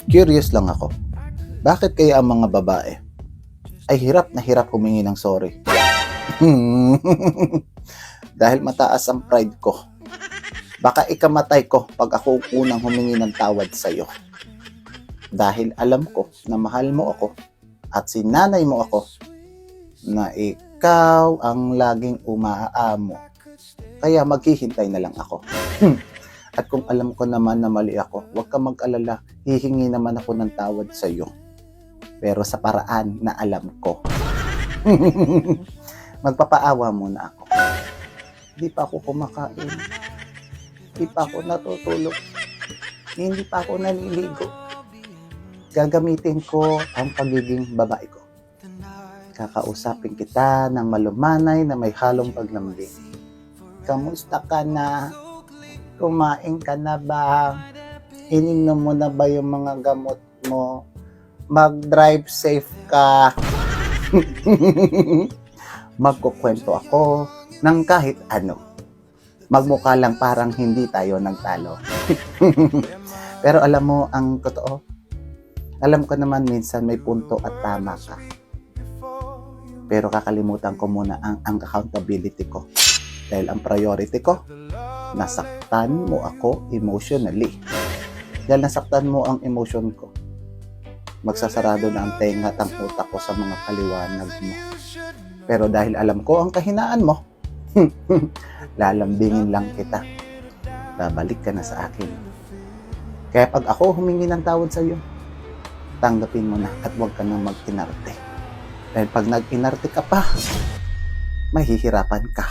Curious lang ako. Bakit kaya ang mga babae ay hirap na hirap humingi ng sorry? Dahil mataas ang pride ko. Baka ikamatay ko pag ako unang humingi ng tawad sa'yo. Dahil alam ko na mahal mo ako at sinanay mo ako na ikaw ang laging umaamo. Kaya maghihintay na lang ako. At kung alam ko naman na mali ako, huwag ka mag-alala, hihingi naman ako ng tawad sa iyo. Pero sa paraan na alam ko. Magpapaawa muna ako. Hindi pa ako kumakain. Hindi pa ako natutulog. Hindi pa ako naliligo. Gagamitin ko ang pagiging babae ko. Kakausapin kita ng malumanay na may halong paglambing. Kamusta ka na? Kumain ka na ba? Ininom mo na ba yung mga gamot mo? Mag-drive safe ka. Magkukwento ako ng kahit ano. Magmukha lang parang hindi tayo nagtalo. Pero alam mo ang totoo? Alam ko naman minsan may punto at tama ka. Pero kakalimutan ko muna ang accountability ko. Dahil ang priority ko, nasaktan mo ako emotionally. Dahil nasaktan mo ang emotion ko, magsasarado na ang tenga at ang utak ko sa mga paliwanag mo. Pero dahil alam ko ang kahinaan mo, lalambingin lang kita. Babalik ka na sa akin. Kaya pag ako humingi ng tawad sa iyo, tanggapin mo na at huwag ka nang mag-inarte. Dahil pag nag-inarte ka pa, mahihirapan ka.